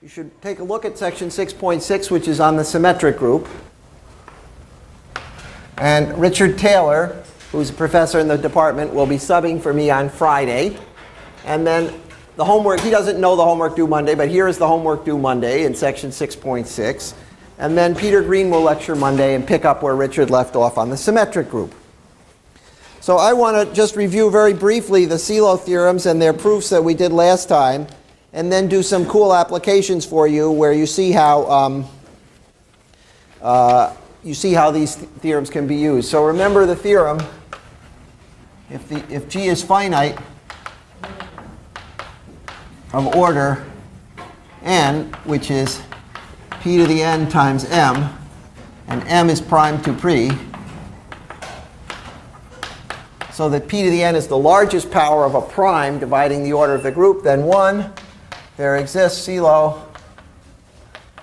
you should take a look at section 6.6, which is on the symmetric group. And Richard Taylor, who's a professor in the department, will be subbing for me on Friday. And then the homework, he doesn't know the homework due Monday, but here is the homework due Monday in section 6.6. And then Peter Green will lecture Monday and pick up where Richard left off on the symmetric group. So I want to just review very briefly the CELO theorems and their proofs that we did last time, and then do some cool applications for you where you see how these theorems can be used. So remember the theorem: if G is finite of order n, which is p to the n times m, and m is prime to pre, so that p to the n is the largest power of a prime dividing the order of the group, then 1, there exists CELO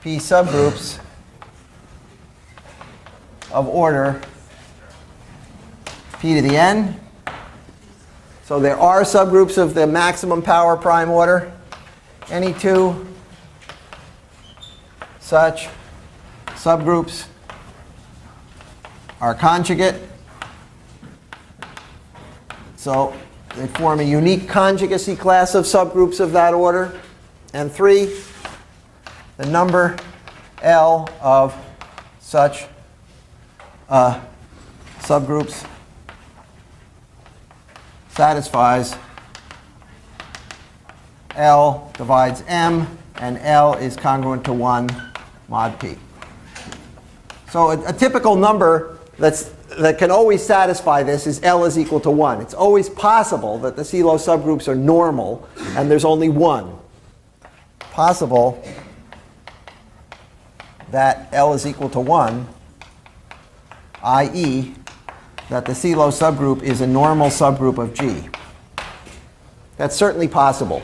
p subgroups of order p to the n. So there are subgroups of the maximum power prime order. Any two such subgroups are conjugate. So they form a unique conjugacy class of subgroups of that order. And 3, the number L of such subgroups satisfies L divides M, and L is congruent to 1 mod P. So a typical number that can always satisfy this is L is equal to 1. It's always possible that the CELO subgroups are normal and there's only one. Possible that L is equal to 1, i.e. that the CELO subgroup is a normal subgroup of G. That's certainly possible.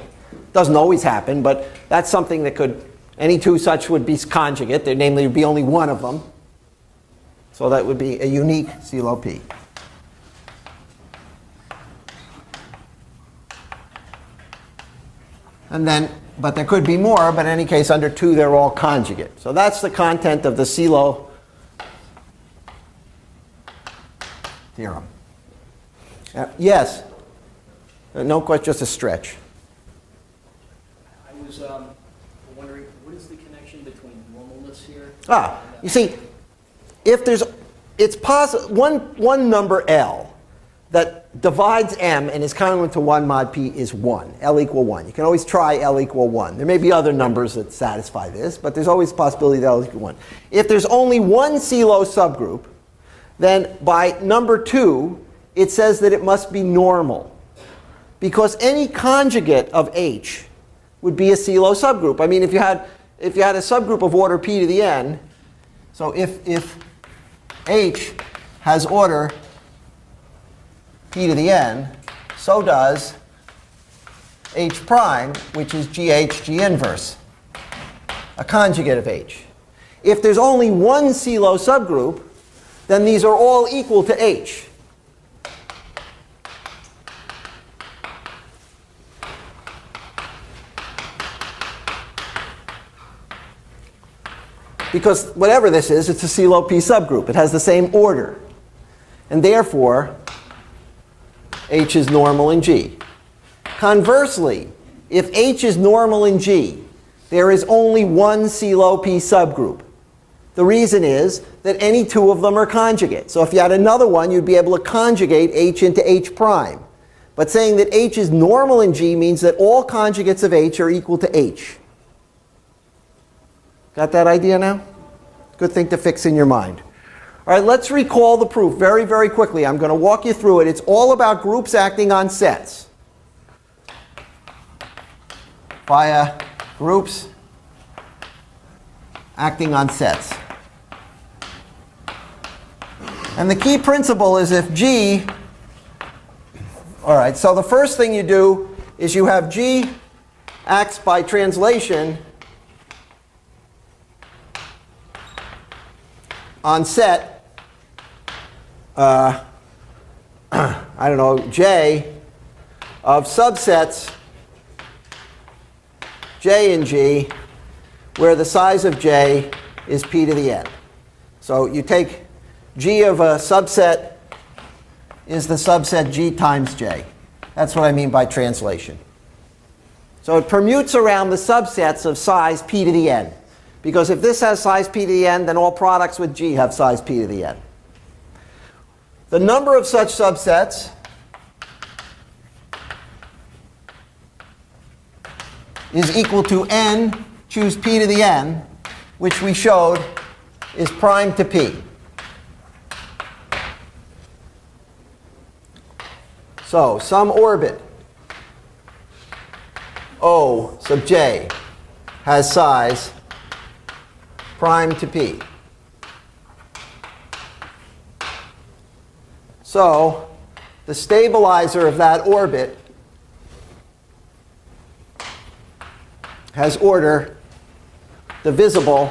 Doesn't always happen, but that's something that could, any two such would be conjugate. There namely would be only one of them. So that would be a unique CELO P. And then, but there could be more, but in any case, under 2, they're all conjugate. So that's the content of the CELO theorem. Yes? No question, just a stretch. I was wondering, what is the connection between normalness here? You see, if there's, it's possible, one number L that divides M and is congruent to 1 mod P is 1, L equal 1. You can always try L equal 1. There may be other numbers that satisfy this, but there's always a possibility that L equal 1. If there's only one CELO subgroup, then by number 2, it says that it must be normal. Because any conjugate of H would be a CELO subgroup. I mean, if you had a subgroup of order p to the n, so if H has order p to the n, so does H prime, which is GH G inverse, a conjugate of H. If there's only one CELO subgroup, then these are all equal to H. Because whatever this is, it's a CELO P subgroup. It has the same order. And therefore, H is normal in G. Conversely, if H is normal in G, there is only one CELO P subgroup. The reason is that any two of them are conjugate. So if you had another one, you'd be able to conjugate H into H prime. But saying that H is normal in G means that all conjugates of H are equal to H. Got that idea now? Good thing to fix in your mind. All right, let's recall the proof very, very quickly. I'm going to walk you through it. It's all about groups acting on sets via groups acting on sets. And the key principle is if G, all right, so the first thing you do is you have G acts by translation on set, I don't know, J of subsets J and G where the size of j is p to the n. So you take g of a subset is the subset g times j. That's what I mean by translation. So it permutes around the subsets of size p to the n. Because if this has size p to the n, then all products with g have size p to the n. The number of such subsets is equal to n, choose p to the n, which we showed is prime to p. So some orbit O sub j has size prime to p. So the stabilizer of that orbit has order divisible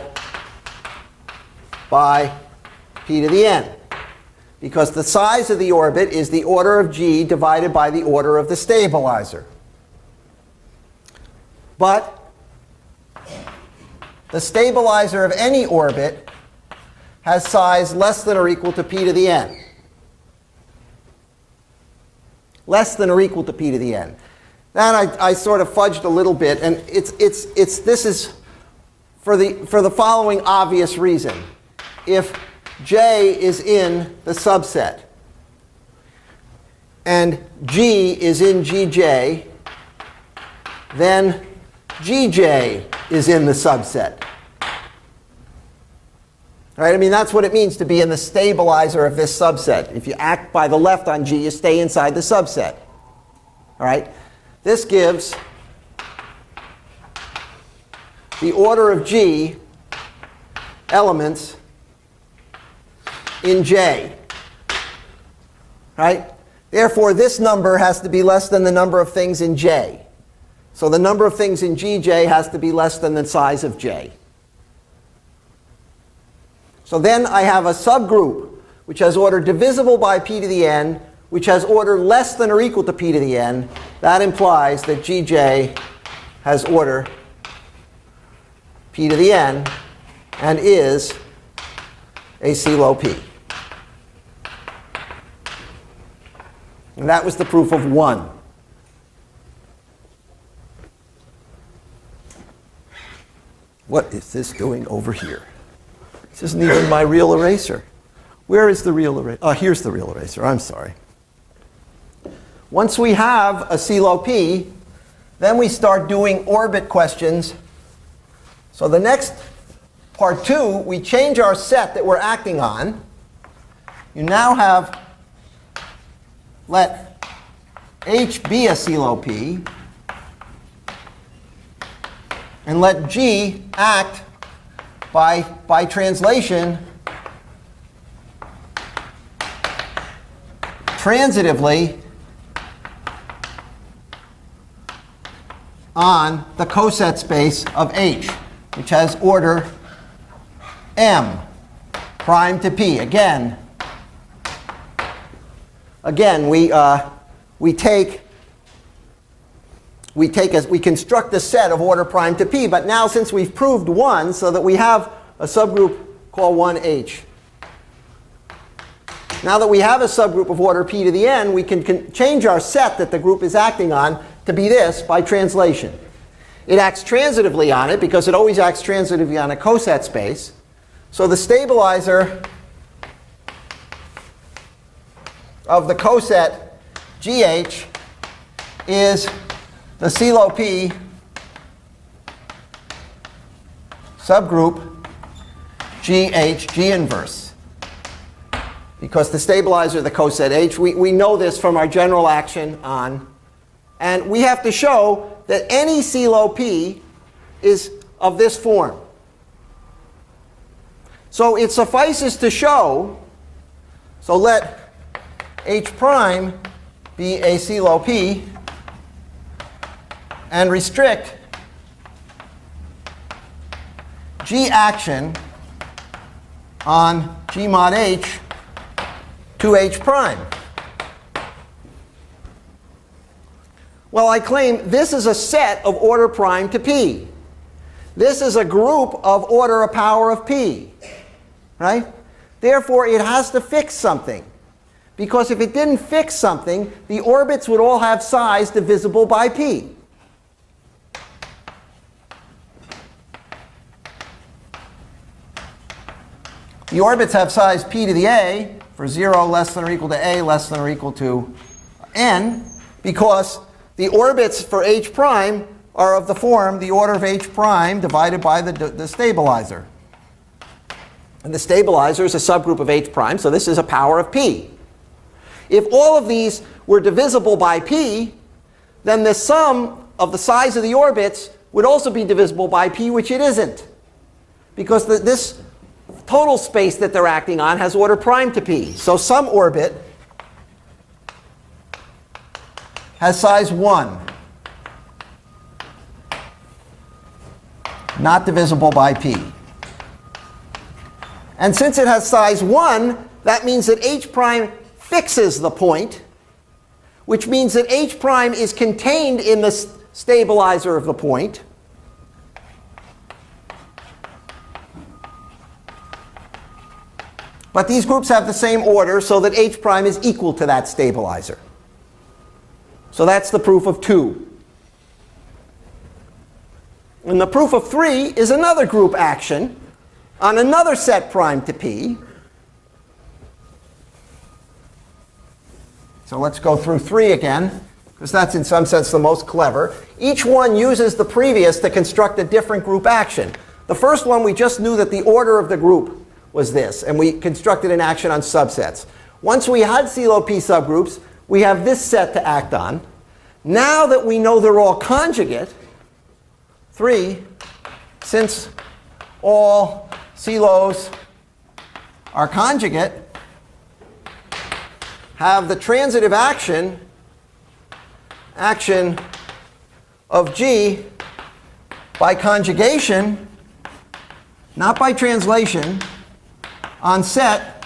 by p to the n, because the size of the orbit is the order of g divided by the order of the stabilizer. But the stabilizer of any orbit has size less than or equal to p to the n. Less than or equal to p to the n. That I sort of fudged a little bit, and this is for the following obvious reason. If j is in the subset and g is in gj, then gj is in the subset. Right? I mean, that's what it means to be in the stabilizer of this subset. If you act by the left on g, you stay inside the subset. All right? This gives the order of g elements in j. Right? Therefore, this number has to be less than the number of things in j. So the number of things in gj has to be less than the size of j. So then I have a subgroup which has order divisible by p to the n, which has order less than or equal to p to the n. That implies that gj has order p to the n and is a CeLO P. And that was the proof of 1. What is this doing over here? This isn't even my real eraser. Where is the real eraser? Oh, here's the real eraser. I'm sorry. Once we have a CeLO P, then we start doing orbit questions. So the next part 2, we change our set that we're acting on. You now have, let H be a CeLO P, and let G act by translation transitively on the coset space of H, which has order M prime to P. Again, we construct a set of order prime to P, but now since we've proved 1, so that we have a subgroup called 1H. Now that we have a subgroup of order P to the n, we can change our set that the group is acting on to be this by translation. It acts transitively on it because it always acts transitively on a coset space. So the stabilizer of the coset GH is the CeLO P subgroup GH G inverse. Because the stabilizer of the coset H, we know this from our general action on. And we have to show that any CeLO P is of this form. So it suffices to show, so let H prime be a CeLO P and restrict G action on G mod H to H prime. Well, I claim this is a set of order prime to P. This is a group of order a power of p, right? Therefore, it has to fix something. Because if it didn't fix something, the orbits would all have size divisible by p. The orbits have size p to the a for 0 less than or equal to a less than or equal to n, because the orbits for h prime are of the form the order of h prime divided by the stabilizer. And the stabilizer is a subgroup of h prime, so this is a power of p. If all of these were divisible by p, then the sum of the size of the orbits would also be divisible by p, which it isn't. Because this total space that they're acting on has order prime to p. So some orbit has size 1, not divisible by p. And since it has size 1, that means that h prime fixes the point, which means that h prime is contained in the stabilizer of the point. But these groups have the same order so that h prime is equal to that stabilizer. So that's the proof of 2. And the proof of 3 is another group action on another set prime to p. So let's go through 3 again, because that's in some sense the most clever. Each one uses the previous to construct a different group action. The first one, we just knew that the order of the group was this, and we constructed an action on subsets. Once we had CeLO P subgroups, we have this set to act on. Now that we know they're all conjugate, 3, since all CeLOs are conjugate, have the transitive action of G by conjugation, not by translation, on set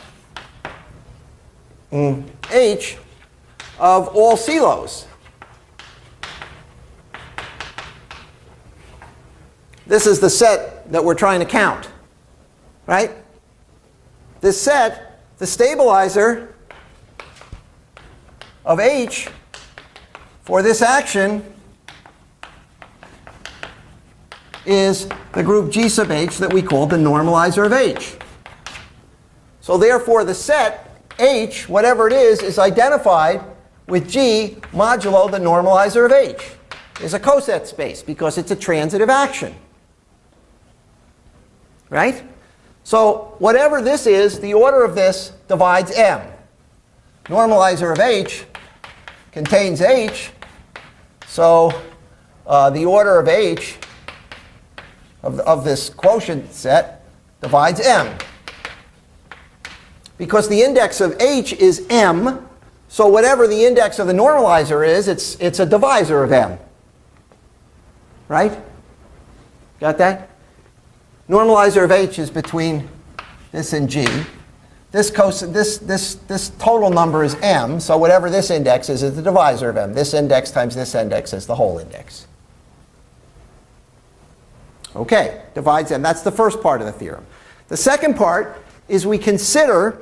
H of all CeLOs. This is the set that we're trying to count, right? This set, the stabilizer of H for this action is the group G sub H that we called the normalizer of H. So therefore, the set H, whatever it is identified with G modulo the normalizer of H. Is a coset space because it's a transitive action. Right? So whatever this is, the order of this divides M. Normalizer of H contains H, so the order of H of this quotient set divides M. Because the index of H is M, so whatever the index of the normalizer is, it's a divisor of M. Right? Got that? Normalizer of H is between this and G. This total number is M, so whatever this index is the divisor of M. This index times this index is the whole index. Okay, divides M. That's the first part of the theorem. The second part is we consider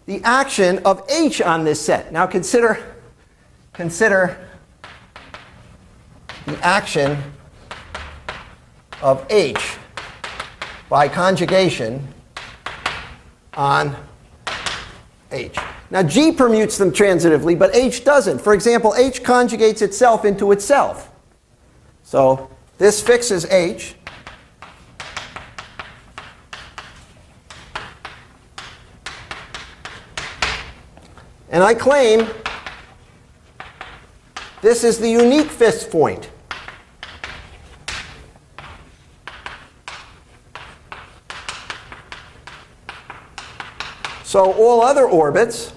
the action of H on this set. Now consider the action of H by conjugation on H. Now G permutes them transitively, but H doesn't. For example, H conjugates itself into itself. So this fixes H. And I claim this is the unique fifth point. So all other orbits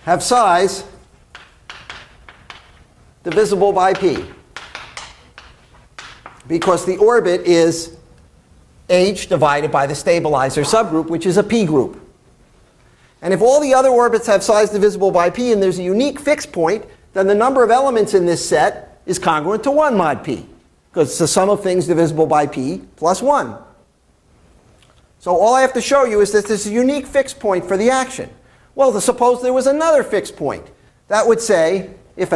have size divisible by p, because the orbit is H divided by the stabilizer subgroup, which is a p group. And if all the other orbits have size divisible by p and there's a unique fixed point, then the number of elements in this set is congruent to 1 mod p, because it's the sum of things divisible by p plus 1. So all I have to show you is that there's a unique fixed point for the action. Well, suppose there was another fixed point. That would say if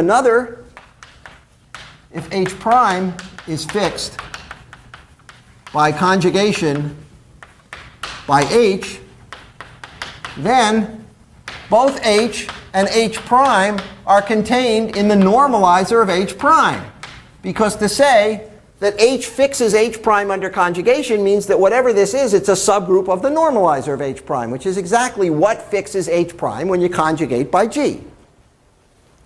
h prime is fixed by conjugation by h, then both h and h prime are contained in the normalizer of h prime. Because to say that h fixes h prime under conjugation means that whatever this is, it's a subgroup of the normalizer of h prime, which is exactly what fixes h prime when you conjugate by g.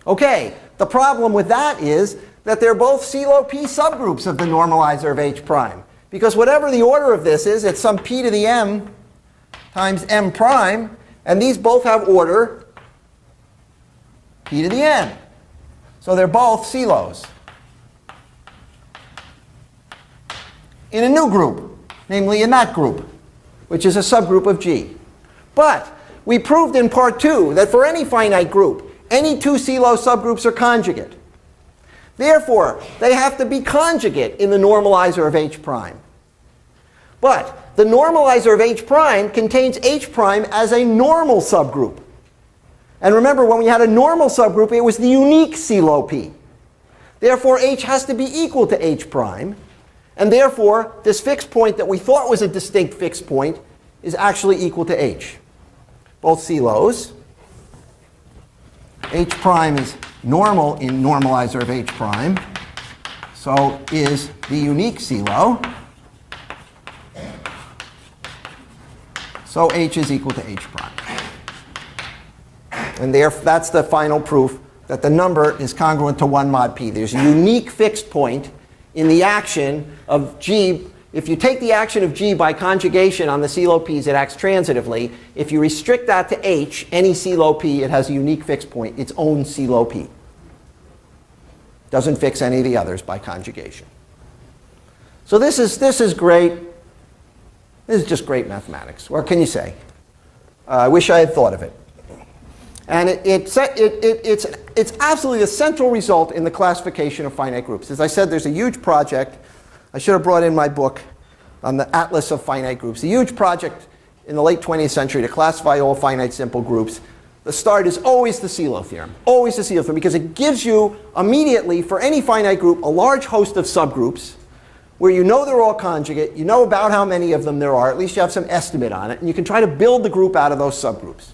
Okay, the problem with that is that they're both CeLO P subgroups of the normalizer of h prime. Because whatever the order of this is, it's some p to the m times m prime, and these both have order p to the n. So they're both CeLOs in a new group, namely in that group, which is a subgroup of G. But we proved in part 2 that for any finite group, any two CeLO subgroups are conjugate. Therefore, they have to be conjugate in the normalizer of h prime. But the normalizer of h prime contains h prime as a normal subgroup. And remember, when we had a normal subgroup, it was the unique CeLO P. Therefore, h has to be equal to h prime. And therefore, this fixed point that we thought was a distinct fixed point is actually equal to h. Both CeLOs. H prime is normal in normalizer of h prime. So is the unique CeLO. So h is equal to h prime. And that's the final proof that the number is congruent to 1 mod p. There's a unique fixed point in the action of G. If you take the action of G by conjugation on the CeLO P's, it acts transitively. If you restrict that to H, any CeLO P, it has a unique fixed point, its own CeLO P. Doesn't fix any of the others by conjugation. So this is great. This is just great mathematics. What can you say? I wish I had thought of it. And it's absolutely the central result in the classification of finite groups. As I said, there's a huge project. I should have brought in my book on the Atlas of Finite Groups. A huge project in the late 20th century to classify all finite simple groups. The start is always the CeLO theorem. Always the CeLO theorem, because it gives you immediately, for any finite group, a large host of subgroups where you know they're all conjugate, you know about how many of them there are, at least you have some estimate on it, and you can try to build the group out of those subgroups.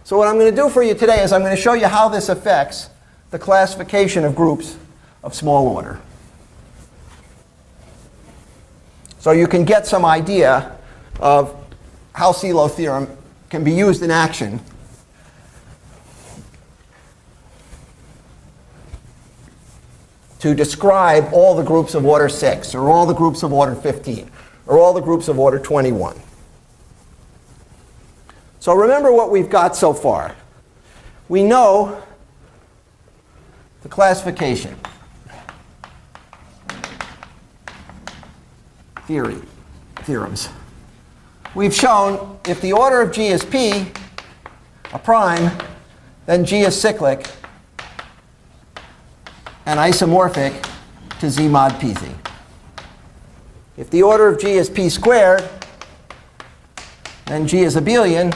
So what I'm going to do for you today is I'm going to show you how this affects the classification of groups of small order. So you can get some idea of how CeLO theorem can be used in action to describe all the groups of order 6, or all the groups of order 15, or all the groups of order 21. So remember what we've got so far. We know the classification theorems. We've shown if the order of G is P, a prime, then G is cyclic and isomorphic to Z mod PZ. If the order of G is P squared, then G is abelian.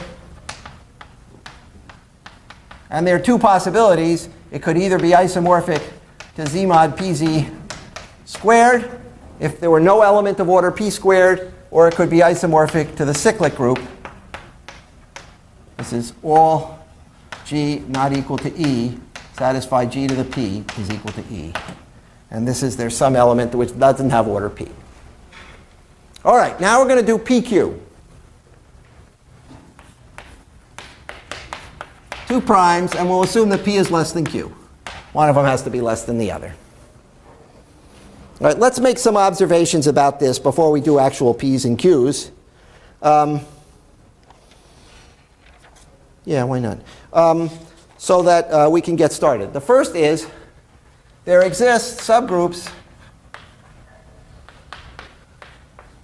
And there are two possibilities. It could either be isomorphic to Z mod PZ squared if there were no element of order P squared, or it could be isomorphic to the cyclic group. This is all G not equal to E, satisfy G to the P is equal to E. And this is, there's some element which doesn't have order P. All right, now we're going to do PQ. Two primes, and we'll assume that P is less than Q. One of them has to be less than the other. All right, let's make some observations about this before we do actual P's and Q's. Yeah, why not? So that we can get started. The first is there exist subgroups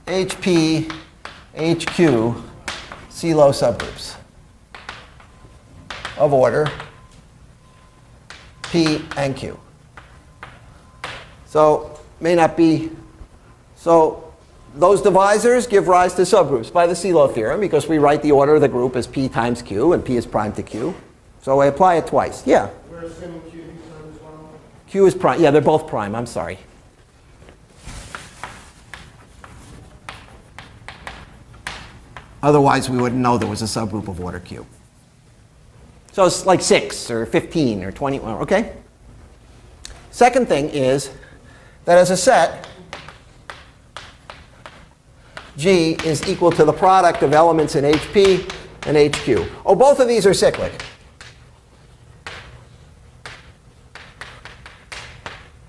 HP, HQ, CeLO subgroups of order P and Q. So may not be. So those divisors give rise to subgroups by the CeeLo theorem because we write the order of the group as p times q, and p is prime to q. So I apply it twice. Yeah. We're assuming q times 1. Q is prime. Yeah, they're both prime. I'm sorry. Otherwise, we wouldn't know there was a subgroup of order q. So it's like 6 or 15 or 20. Okay? Second thing is that as a set, G is equal to the product of elements in HP and HQ. Oh, both of these are cyclic.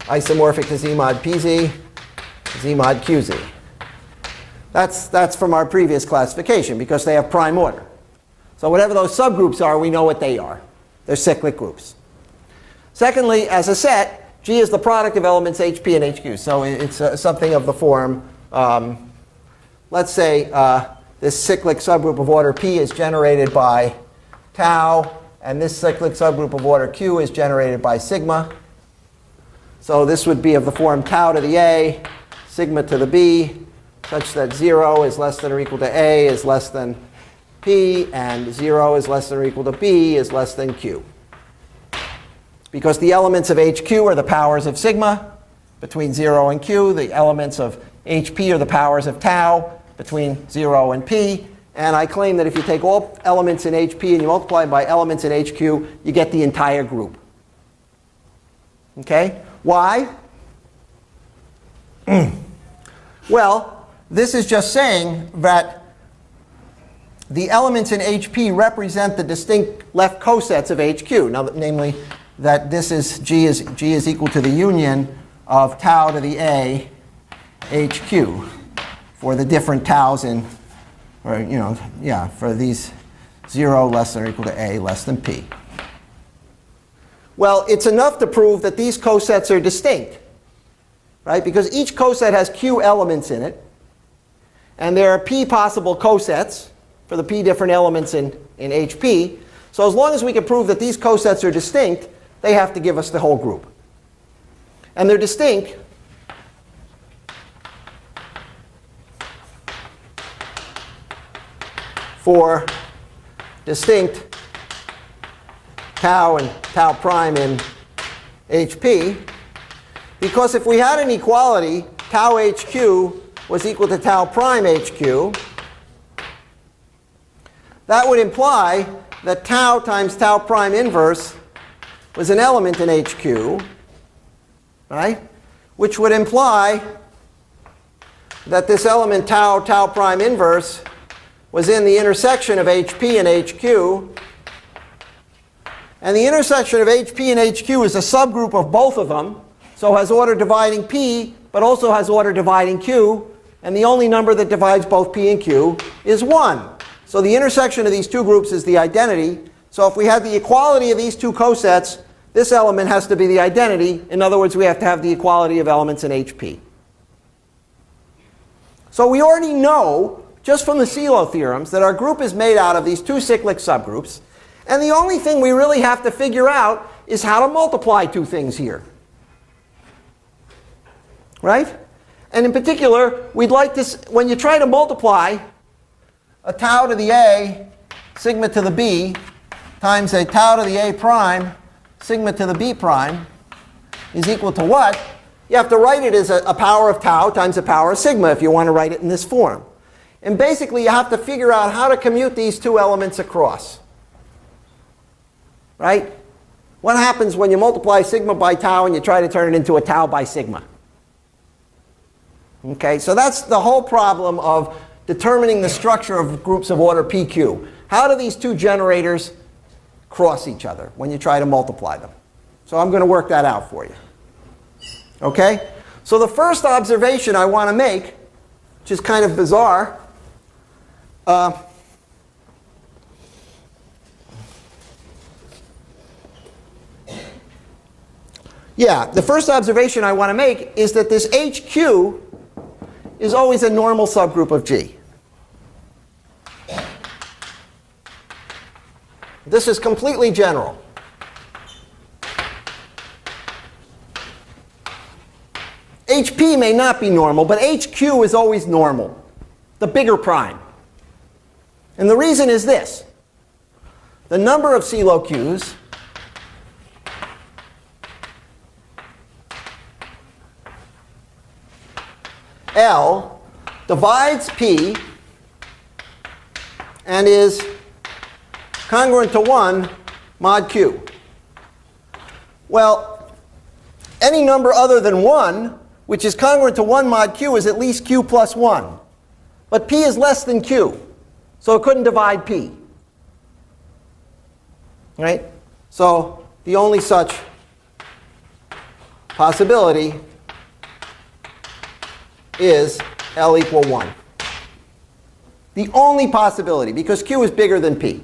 Isomorphic to Z mod PZ, Z mod QZ. That's from our previous classification because they have prime order. So whatever those subgroups are, we know what they are. They're cyclic groups. Secondly, as a set, G is the product of elements HP and HQ. So it's something of the form, let's say this cyclic subgroup of order P is generated by tau, and this cyclic subgroup of order Q is generated by sigma. So this would be of the form tau to the A, sigma to the B, such that 0 is less than or equal to A is less than P, and 0 is less than or equal to B is less than Q. Because the elements of HQ are the powers of sigma between 0 and Q. The elements of HP are the powers of tau between 0 and P. And I claim that if you take all elements in HP and you multiply by elements in HQ, you get the entire group. Okay? Why? Well, this is just saying that the elements in HP represent the distinct left cosets of HQ. Now, namely, that this is G is equal to the union of tau to the A HQ for the different taus in, or for these 0 less than or equal to A less than P. Well, it's enough to prove that these cosets are distinct, right? Because each coset has Q elements in it, and there are P possible cosets for the P different elements in HP. So as long as we can prove that these cosets are distinct, they have to give us the whole group. And they're distinct for distinct tau and tau prime in HP, because if we had an equality, tau HQ was equal to tau prime HQ, that would imply that tau times tau prime inverse was an element in HQ, right? Which would imply that this element tau, tau prime inverse was in the intersection of HP and HQ. And the intersection of HP and HQ is a subgroup of both of them, so has order dividing P, but also has order dividing Q. And the only number that divides both P and Q is 1. So the intersection of these two groups is the identity. So if we had the equality of these two cosets, this element has to be the identity. In other words, we have to have the equality of elements in HP. So we already know, just from the CeeLo theorems, that our group is made out of these two cyclic subgroups. And the only thing we really have to figure out is how to multiply two things here. Right? And in particular, we'd like this, when you try to multiply a tau to the A, sigma to the B, times a tau to the A prime, sigma to the B prime, is equal to what? You have to write it as a power of tau times a power of sigma if you want to write it in this form. And basically, you have to figure out how to commute these two elements across. Right? What happens when you multiply sigma by tau and you try to turn it into a tau by sigma? Okay, so that's the whole problem of determining the structure of groups of order PQ. How do these two generators cross each other when you try to multiply them? So I'm going to work that out for you. Okay? So the first observation I want to make, which is kind of bizarre, the first observation I want to make is that this HQ is always a normal subgroup of G. This is completely general. HP may not be normal, but HQ is always normal, the bigger prime. And the reason is this. The number of CeeLo Qs L divides P and is congruent to 1 mod Q. Well, any number other than 1, which is congruent to 1 mod Q, is at least Q plus 1. But P is less than Q, so it couldn't divide P. Right? So the only such possibility is L equal 1. The only possibility, because Q is bigger than P.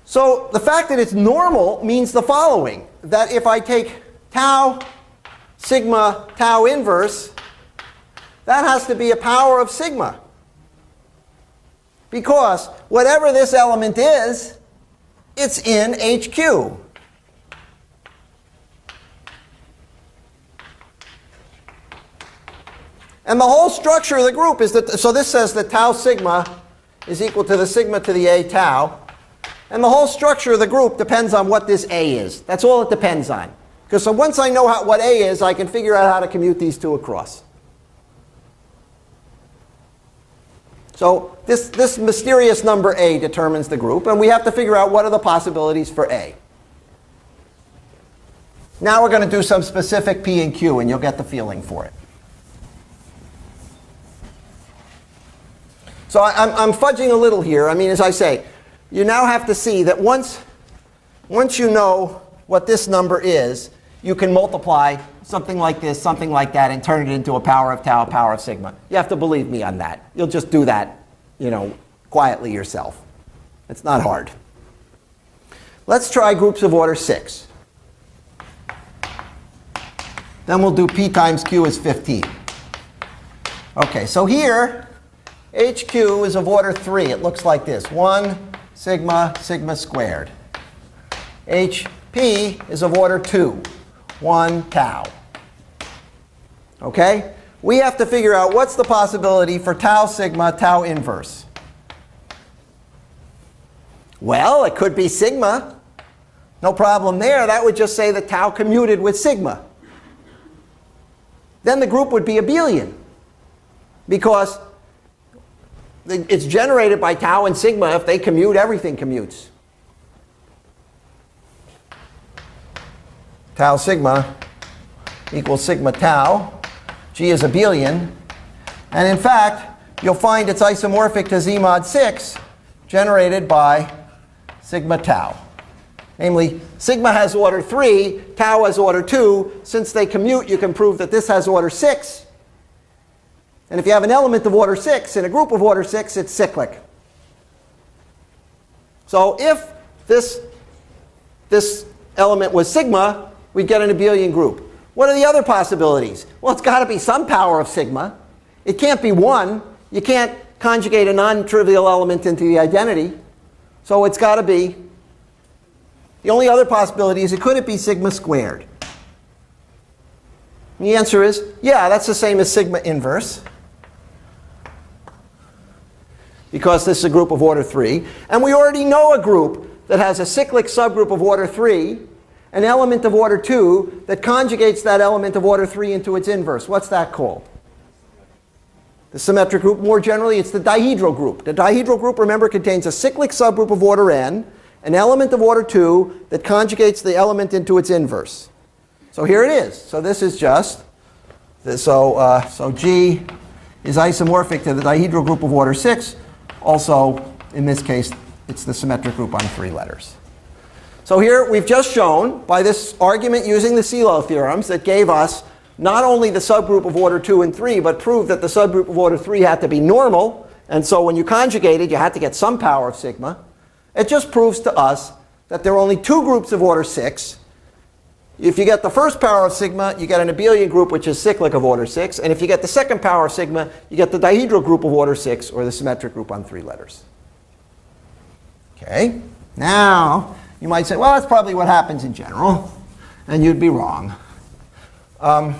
So the fact that it's normal means the following, that if I take tau, sigma, tau inverse, that has to be a power of sigma. Because whatever this element is, it's in HQ. And the whole structure of the group is that, so this says that tau sigma is equal to the sigma to the A tau. And the whole structure of the group depends on what this A is. That's all it depends on. Because so once I know what A is, I can figure out how to commute these two across. So this mysterious number A determines the group, and we have to figure out what are the possibilities for A. Now we're going to do some specific P and Q, and you'll get the feeling for it. So I'm fudging a little here. I mean, as I say, you now have to see that once you know what this number is, you can multiply something like this, something like that, and turn it into a power of tau, a power of sigma. You have to believe me on that. You'll just do that, quietly yourself. It's not hard. Let's try groups of order 6. Then we'll do P times Q is 15. Okay, so here, HQ is of order 3. It looks like this. 1 sigma, sigma squared. HP is of order 2. 1 tau. Okay? We have to figure out what's the possibility for tau sigma, tau inverse. Well, it could be sigma. No problem there. That would just say that tau commuted with sigma. Then the group would be abelian, because it's generated by tau and sigma. If they commute, everything commutes. Tau sigma equals sigma tau. G is abelian. And in fact, you'll find it's isomorphic to Z mod 6 generated by sigma tau. Namely, sigma has order 3, tau has order 2. Since they commute, you can prove that this has order 6. And if you have an element of order 6 in a group of order 6, it's cyclic. So if this element was sigma, we'd get an abelian group. What are the other possibilities? Well, it's got to be some power of sigma. It can't be 1. You can't conjugate a non-trivial element into the identity. So it's got to be, the only other possibility is could it be sigma squared? And the answer is, yeah, that's the same as sigma inverse, because this is a group of order 3. And we already know a group that has a cyclic subgroup of order 3, an element of order 2 that conjugates that element of order 3 into its inverse. What's that called? The symmetric group. More generally, it's the dihedral group. The dihedral group, remember, contains a cyclic subgroup of order n, an element of order 2 that conjugates the element into its inverse. So here it is. So this is just, so G is isomorphic to the dihedral group of order 6. Also, in this case, it's the symmetric group on 3 letters. So here we've just shown, by this argument using the CeeLo theorems, that gave us not only the subgroup of order 2 and 3, but proved that the subgroup of order 3 had to be normal. And so when you conjugated, you had to get some power of sigma. It just proves to us that there are only 2 groups of order 6. If you get the first power of sigma, you get an abelian group, which is cyclic of order 6. And if you get the second power of sigma, you get the dihedral group of order 6, or the symmetric group on 3 letters. Okay, now You might say, well, that's probably what happens in general. And you'd be wrong. But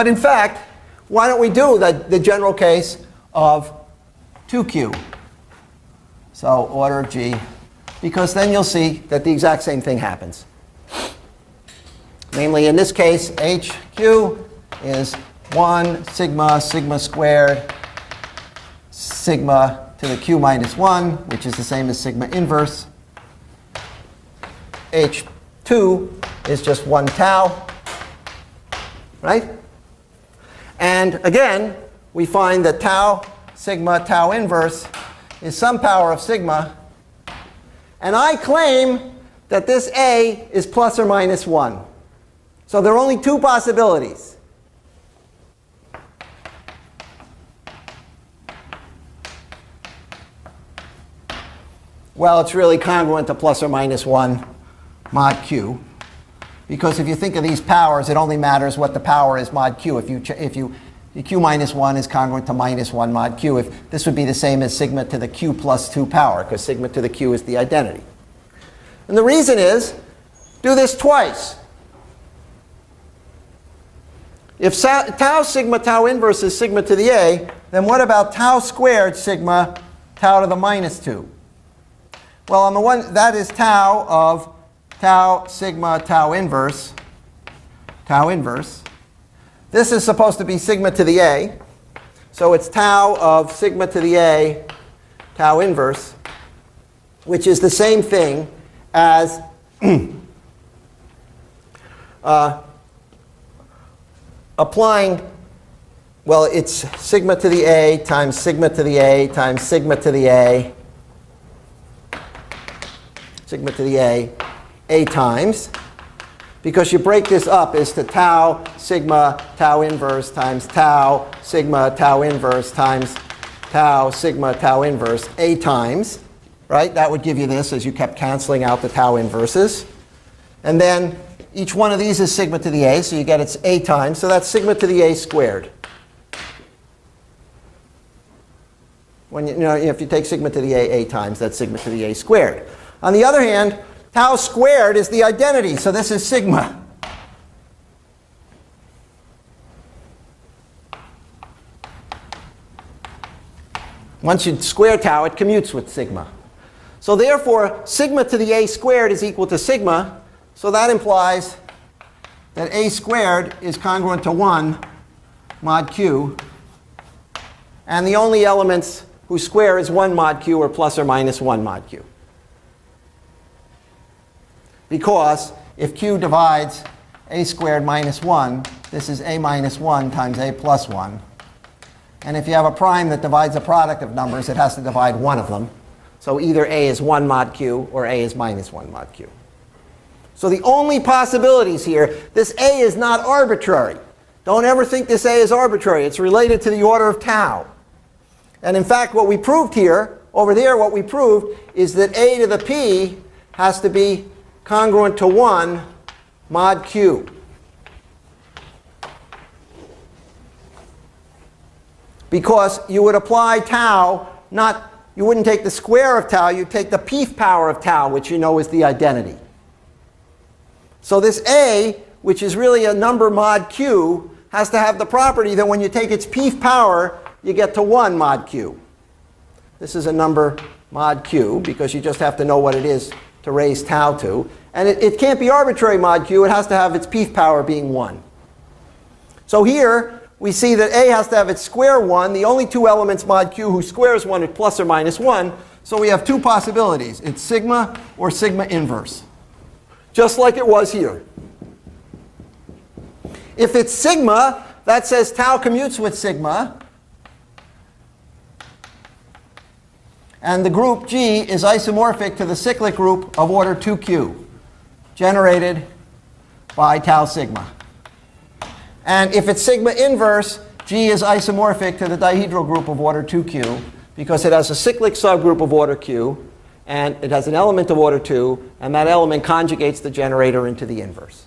in fact, why don't we do the general case of 2q? So order of G. Because then you'll see that the exact same thing happens. Namely, in this case, HQ is 1 sigma, sigma squared, sigma to the q minus 1, which is the same as sigma inverse. H2 is just 1 tau, right? And again, we find that tau, sigma, tau inverse is some power of sigma. And I claim that this A is plus or minus 1. So there are only two possibilities. Well, it's really congruent to plus or minus 1 mod q. Because if you think of these powers, it only matters what the power is mod q. The q minus 1 is congruent to minus 1 mod q. If this would be the same as sigma to the q plus 2 power, because sigma to the q is the identity. And the reason is, do this twice. If tau sigma tau inverse is sigma to the a, then what about tau squared sigma tau to the minus 2? Well, on the one, that is tau of tau sigma tau inverse, tau inverse. This is supposed to be sigma to the a. So it's tau of sigma to the a, tau inverse, which is the same thing as applying, well, it's sigma to the a times sigma to the a times sigma to the a, sigma to the a times, because you break this up as to tau sigma tau inverse times tau sigma tau inverse times tau sigma tau inverse a times, right? That would give you this as you kept canceling out the tau inverses. And then each one of these is sigma to the a, so you get its a times. So that's sigma to the a squared. When if you take sigma to the a times, that's sigma to the a squared. On the other hand, tau squared is the identity, so this is sigma. Once you square tau, it commutes with sigma. So therefore, sigma to the a squared is equal to sigma. So that implies that a squared is congruent to 1 mod q. And the only elements whose square is 1 mod q are plus or minus 1 mod q. Because if q divides a squared minus 1, this is a minus 1 times a plus 1. And if you have a prime that divides a product of numbers, it has to divide one of them. So either a is 1 mod q or a is minus 1 mod q. So the only possibilities here, this a is not arbitrary. Don't ever think this a is arbitrary. It's related to the order of tau. And in fact, what we proved here, over there, what we proved is that a to the p has to be congruent to 1 mod q. Because you would apply tau, you wouldn't take the square of tau, you'd take the pth power of tau, which you know is the identity. So this a, which is really a number mod q, has to have the property that when you take its pth power, you get to 1 mod q. This is a number mod q, because you just have to know what it is to raise tau to. And it can't be arbitrary mod q. It has to have its pth power being 1. So here, we see that a has to have its square 1. The only two elements mod q whose square is 1 are plus or minus 1. So we have two possibilities. It's sigma or sigma inverse. Just like it was here. If it's sigma, that says tau commutes with sigma. And the group G is isomorphic to the cyclic group of order 2q, generated by tau sigma. And if it's sigma inverse, G is isomorphic to the dihedral group of order 2q, because it has a cyclic subgroup of order q, and it has an element of order 2, and that element conjugates the generator into the inverse.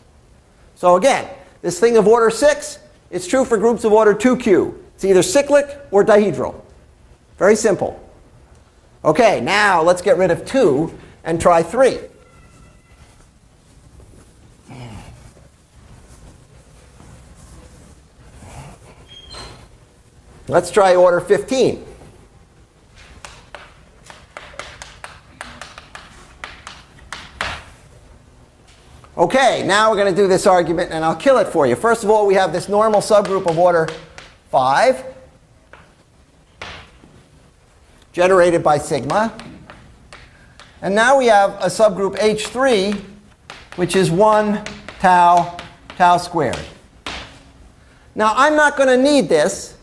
So again, this thing of order 6, it's true for groups of order 2q. It's either cyclic or dihedral. Very simple. Okay, now let's get rid of 2 and try 3. Let's try order 15. Okay, now we're going to do this argument, and I'll kill it for you. First of all, we have this normal subgroup of order 5 generated by sigma. And now we have a subgroup H3, which is 1 tau, tau squared. Now, I'm not going to need this,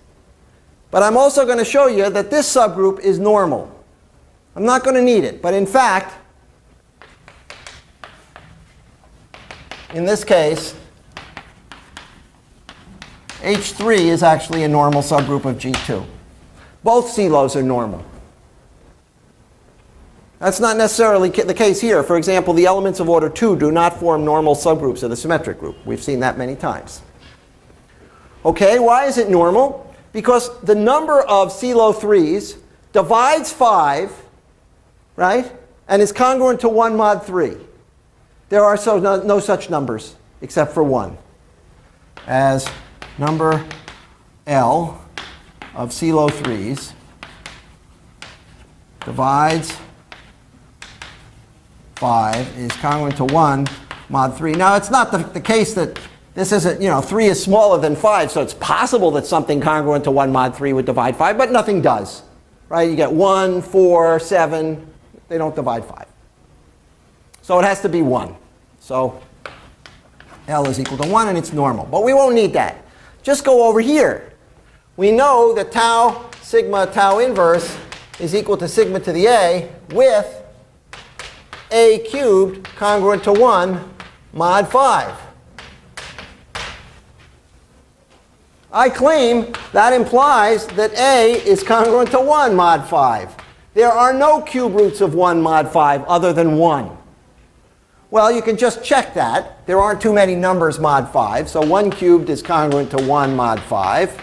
but I'm also going to show you that this subgroup is normal. I'm not going to need it, but in fact, in this case, H3 is actually a normal subgroup of G2. Both CLOs are normal. That's not necessarily the case here. For example, the elements of order 2 do not form normal subgroups of the symmetric group. We've seen that many times. Okay, why is it normal? Because the number of CLO 3s divides 5, right, and is congruent to 1 mod 3. There are no such numbers except for 1, as number L of CLO 3s divides 5 is congruent to 1 mod 3. Now, it's not the case that this isn't, 3 is smaller than 5, so it's possible that something congruent to 1 mod 3 would divide 5, but nothing does. Right? You get 1, 4, 7. They don't divide 5. So it has to be 1. So L is equal to 1, and it's normal. But we won't need that. Just go over here. We know that tau sigma tau inverse is equal to sigma to the A with A cubed congruent to 1 mod 5. I claim that implies that A is congruent to 1 mod 5. There are no cube roots of 1 mod 5 other than 1. Well, you can just check that. There aren't too many numbers mod 5. So 1 cubed is congruent to 1 mod 5.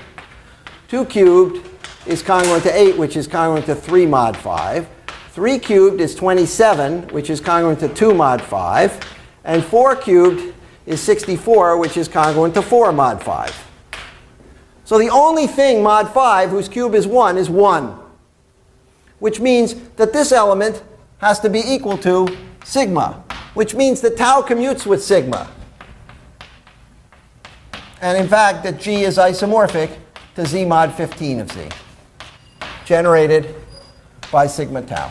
2 cubed is congruent to 8, which is congruent to 3 mod 5. 3 cubed is 27, which is congruent to 2 mod 5. And 4 cubed is 64, which is congruent to 4 mod 5. So the only thing mod 5 whose cube is 1, which means that this element has to be equal to sigma, which means that tau commutes with sigma. And in fact, that G is isomorphic to Z mod 15 of Z, generated by sigma tau.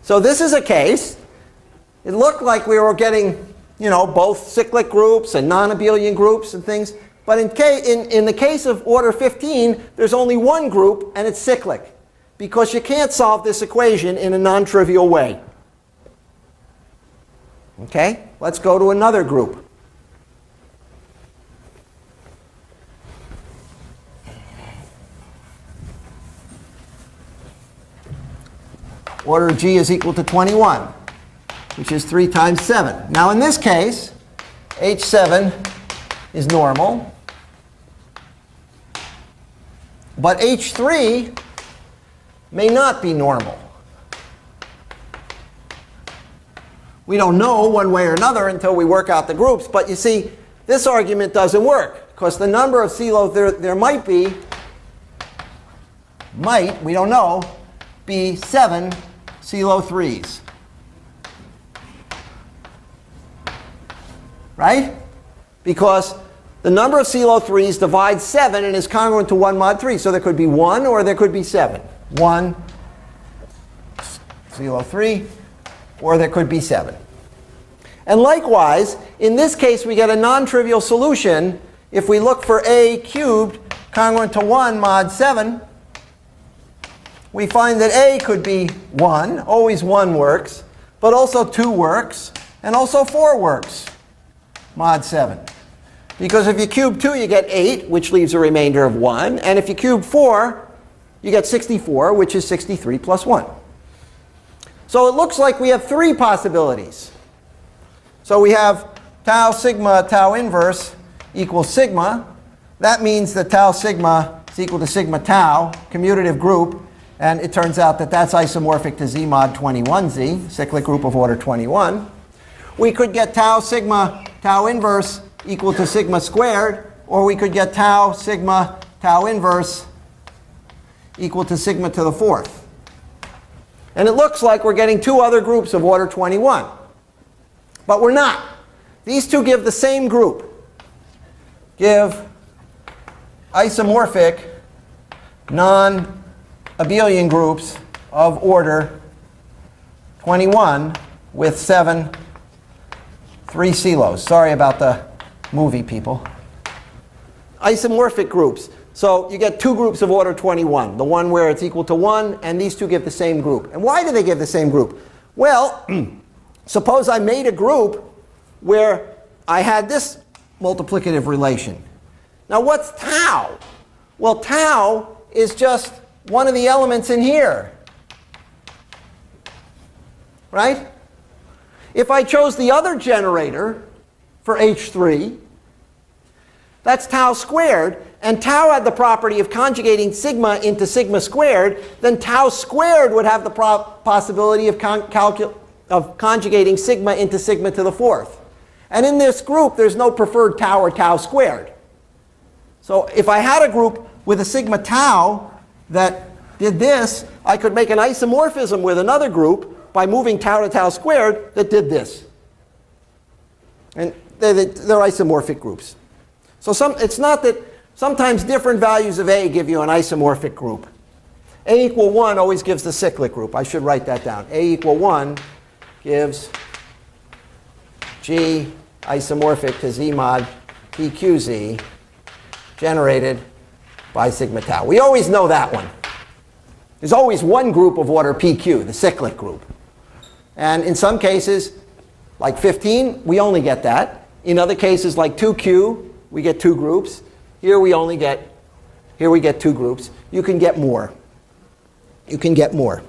So this is a case. It looked like we were getting, both cyclic groups and non-abelian groups and things. But in the case of order 15, there's only one group, and it's cyclic, because you can't solve this equation in a non-trivial way. Okay? Let's go to another group. Order G is equal to 21, which is 3 times 7. Now in this case, H7 is normal. But H3 may not be normal. We don't know one way or another until we work out the groups. But you see, this argument doesn't work, because the number of CLO there might, we don't know, be 7 CLO 3s. Right? Because the number of CLO 3s divides 7 and is congruent to 1 mod 3. So there could be 1 or there could be 7. 1 CLO 3, or there could be 7. And likewise, in this case, we get a non-trivial solution if we look for A cubed congruent to 1 mod 7. We find that A could be 1. Always 1 works. But also 2 works. And also 4 works. Mod 7. Because if you cube 2, you get 8, which leaves a remainder of 1. And if you cube 4, you get 64, which is 63 plus 1. So it looks like we have 3 possibilities. So we have tau sigma tau inverse equals sigma. That means that tau sigma is equal to sigma tau, commutative group. And it turns out that that's isomorphic to Z mod 21Z, cyclic group of order 21. We could get tau sigma tau inverse equal to sigma squared, or we could get tau sigma tau inverse equal to sigma to the fourth. And it looks like we're getting two other groups of order 21. But we're not. These two give the same group. Give isomorphic non-abelian groups of order 21 with 7 3 silos. Sorry about the movie, people. Isomorphic groups. So you get two groups of order 21, the one where it's equal to 1, and these two give the same group. And why do they give the same group? Well, suppose I made a group where I had this multiplicative relation. Now what's tau? Well, tau is just one of the elements in here. Right? If I chose the other generator for H3, that's tau squared, and tau had the property of conjugating sigma into sigma squared, then tau squared would have the possibility of conjugating sigma into sigma to the fourth. And in this group, there's no preferred tau or tau squared. So if I had a group with a sigma tau that did this, I could make an isomorphism with another group by moving tau to tau squared that did this. And they're isomorphic groups. So it's not that sometimes different values of A give you an isomorphic group. A equal 1 always gives the cyclic group. I should write that down. A equal 1 gives G isomorphic to Z mod PQZ generated by sigma tau. We always know that one. There's always one group of order PQ, the cyclic group. And in some cases, like 15, we only get that. In other cases, like 2Q, we get two groups. Here we get two groups. You can get more. You can get more.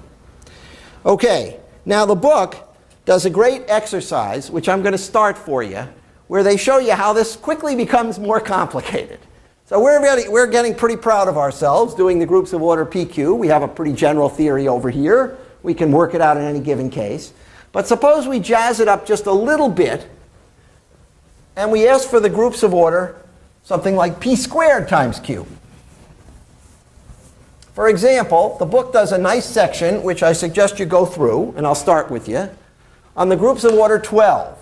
Okay, now the book does a great exercise, which I'm going to start for you, where they show you how this quickly becomes more complicated. So we're getting pretty proud of ourselves doing the groups of order PQ. We have a pretty general theory over here. We can work it out in any given case. But suppose we jazz it up just a little bit, and we ask for the groups of order something like p squared times q. For example, the book does a nice section, which I suggest you go through, and I'll start with you, on the groups of order 12,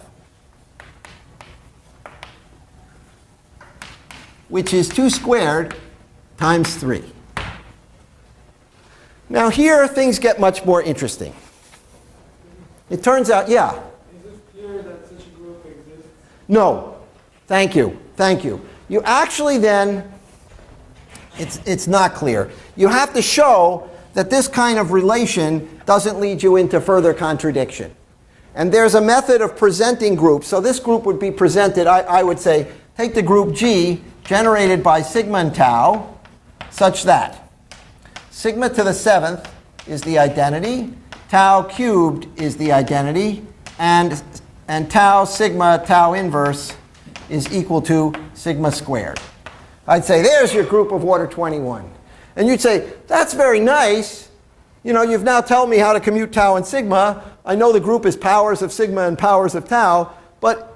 which is 2 squared times 3. Now here, things get much more interesting. It turns out, yeah? Is it clear that such a group exists? No. Thank you. Thank you. You actually then, it's not clear. You have to show that this kind of relation doesn't lead you into further contradiction. And there's a method of presenting groups. So this group would be presented, I would say, take the group G generated by sigma and tau, such that sigma to the 7th is the identity, tau cubed is the identity, and tau sigma tau inverse is equal to sigma squared. I'd say, there's your group of order 21. And you'd say, that's very nice. You know, you've now told me how to commute tau and sigma. I know the group is powers of sigma and powers of tau, but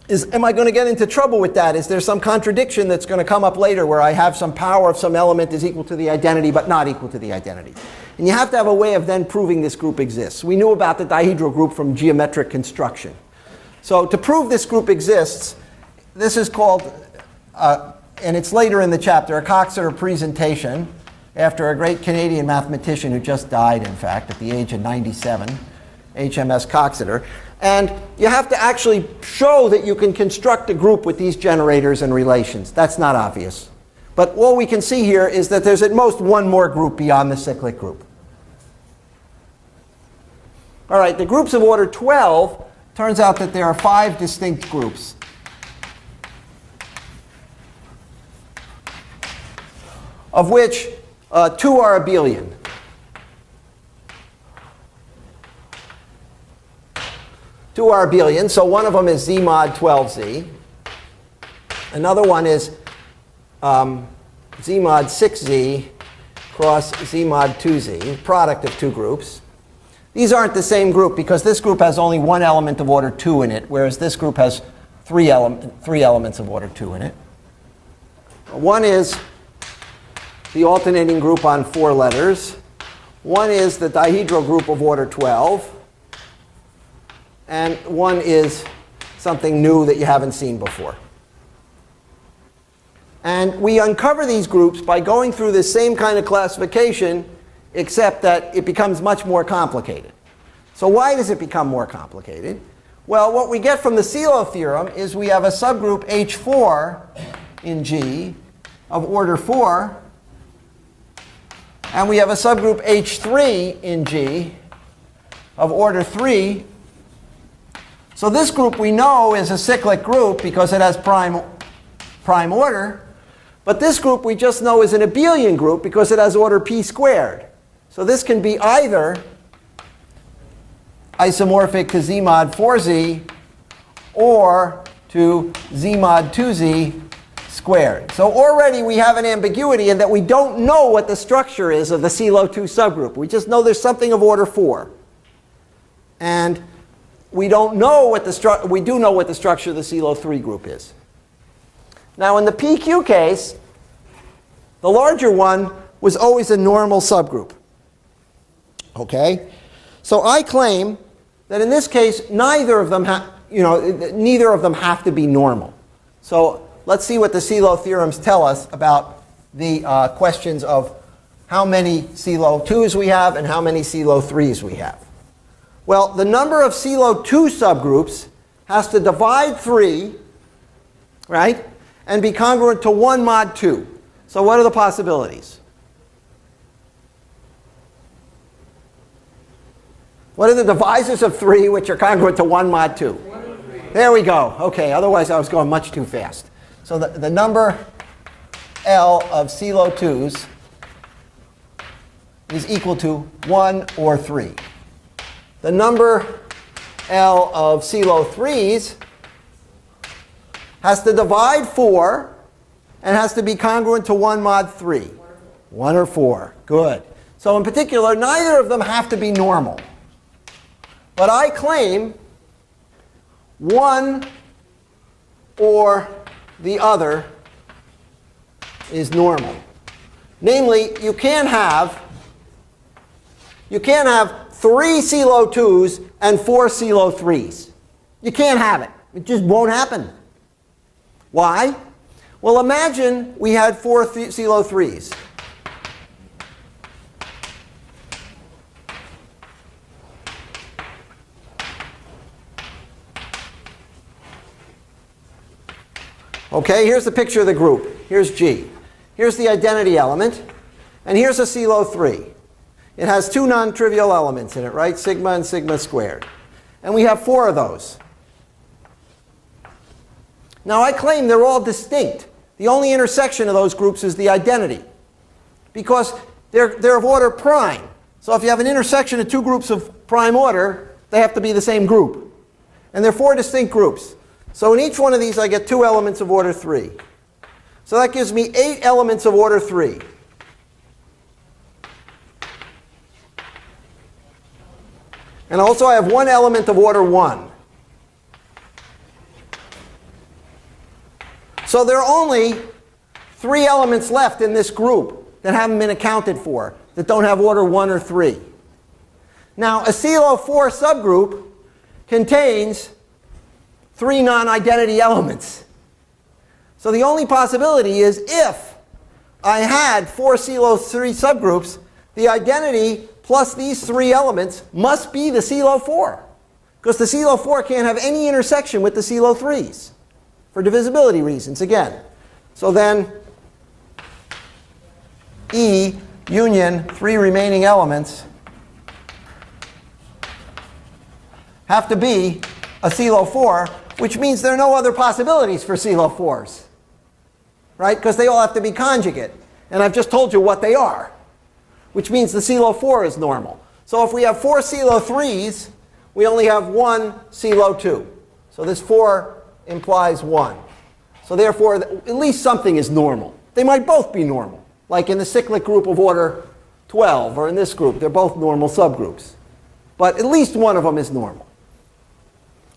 am I going to get into trouble with that? Is there some contradiction that's going to come up later where I have some power of some element is equal to the identity but not equal to the identity? And you have to have a way of then proving this group exists. We knew about the dihedral group from geometric construction. So to prove this group exists, this is called, and it's later in the chapter, a Coxeter presentation after a great Canadian mathematician who just died, in fact, at the age of 97, HMS Coxeter. And you have to actually show that you can construct a group with these generators and relations. That's not obvious. But all we can see here is that there's at most one more group beyond the cyclic group. All right, the groups of order 12, turns out that there are 5 distinct groups. Of which 2 are abelian. Two are abelian, so one of them is Z mod 12Z. Another one is Z mod 6Z cross Z mod 2Z, product of two groups. These aren't the same group because this group has only one element of order 2 in it, whereas this group has three elements of order 2 in it. One is the alternating group on 4 letters. One is the dihedral group of order 12. And one is something new that you haven't seen before. And we uncover these groups by going through this same kind of classification, except that it becomes much more complicated. So why does it become more complicated? Well, what we get from the CELO theorem is we have a subgroup H4 in G of order 4, and we have a subgroup H3 in G of order 3. So this group we know is a cyclic group because it has prime order. But this group we just know is an abelian group because it has order p squared. So this can be either isomorphic to Z mod 4Z or to Z mod 2Z squared. So already we have an ambiguity in that we don't know what the structure is of the CELO 2 subgroup. We just know there's something of order 4. And we don't know what we do know what the structure of the CELO 3 group is. Now in the PQ case, the larger one was always a normal subgroup. Okay? So I claim that in this case, neither of them have to be normal. So let's see what the CELO theorems tell us about the questions of how many CELO 2s we have and how many CELO 3s we have. Well, the number of CELO 2 subgroups has to divide 3, right, and be congruent to 1 mod 2. So what are the possibilities? What are the divisors of 3 which are congruent to 1 mod 2? 1 and 3. There we go. OK, otherwise I was going much too fast. So the number L of CELO 2s is equal to 1 or 3. The number L of CELO 3s has to divide 4 and has to be congruent to 1 mod 3. 1 or 4. Good. So in particular, neither of them have to be normal. But I claim one or the other is normal. Namely, you can't have 3 CELO 2s and 4 CELO 3s. You can't have it. It just won't happen. Why? Well, imagine we had 4 CELO 3s. Okay, here's the picture of the group. Here's G. Here's the identity element. And here's a CELO 3. It has 2 non-trivial elements in it, right? Sigma and sigma squared. And we have 4 of those. Now I claim they're all distinct. The only intersection of those groups is the identity. Because they're of order prime. So if you have an intersection of 2 groups of prime order, they have to be the same group. And they're 4 distinct groups. So in each one of these I get 2 elements of order 3. So that gives me 8 elements of order 3. And also I have 1 element of order 1. So there are only 3 elements left in this group that haven't been accounted for, that don't have order 1 or 3. Now a CELO 4 subgroup contains 3 non-identity elements. So the only possibility is if I had 4 CELO 3 subgroups, the identity plus these 3 elements must be the CELO 4. Because the CELO 4 can't have any intersection with the CELO 3s. For divisibility reasons, again. So then E union 3 remaining elements have to be a CELO 4, which means there are no other possibilities for CELO 4s. Right? Because they all have to be conjugate. And I've just told you what they are. Which means the CELO 4 is normal. So if we have 4 CELO 3s, we only have 1 CELO 2. So this 4 implies 1. So therefore, at least something is normal. They might both be normal. like in the cyclic group of order 12, or in this group. They're both normal subgroups. But at least one of them is normal.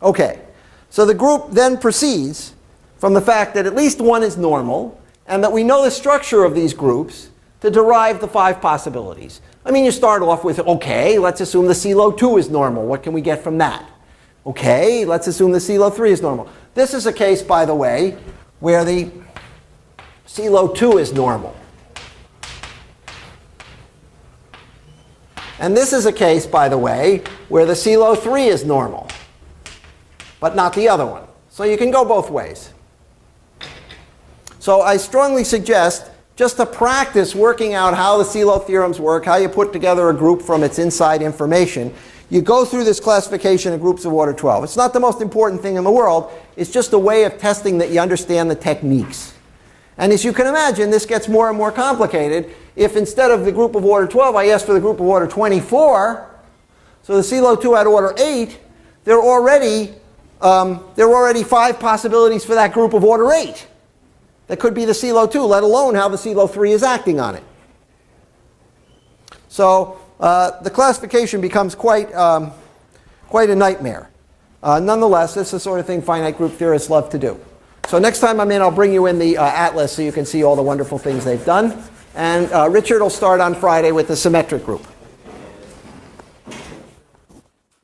Okay, so the group then proceeds from the fact that at least one is normal, and that we know the structure of these groups to derive the 5 possibilities. I mean, you start off with, okay, let's assume the CeLO 2 is normal. What can we get from that? Okay, let's assume the CeLO 3 is normal. This is a case, by the way, where the CeLO 2 is normal. And this is a case, by the way, where the CeLO 3 is normal, but not the other one. So you can go both ways. So I strongly suggest just to practice working out how the CeLO theorems work, how you put together a group from its inside information. You go through this classification of groups of order 12. It's not the most important thing in the world. It's just a way of testing that you understand the techniques. And as you can imagine, this gets more and more complicated if instead of the group of order 12, I ask for the group of order 24. So the CeLO 2 at order 8, there are already 5 possibilities for that group of order 8. That could be the CeLO 2, let alone how the CeLO 3 is acting on it. So the classification becomes quite a nightmare. Nonetheless, this is the sort of thing finite group theorists love to do. So next time I'm in, I'll bring you in the atlas so you can see all the wonderful things they've done. And Richard will start on Friday with the symmetric group.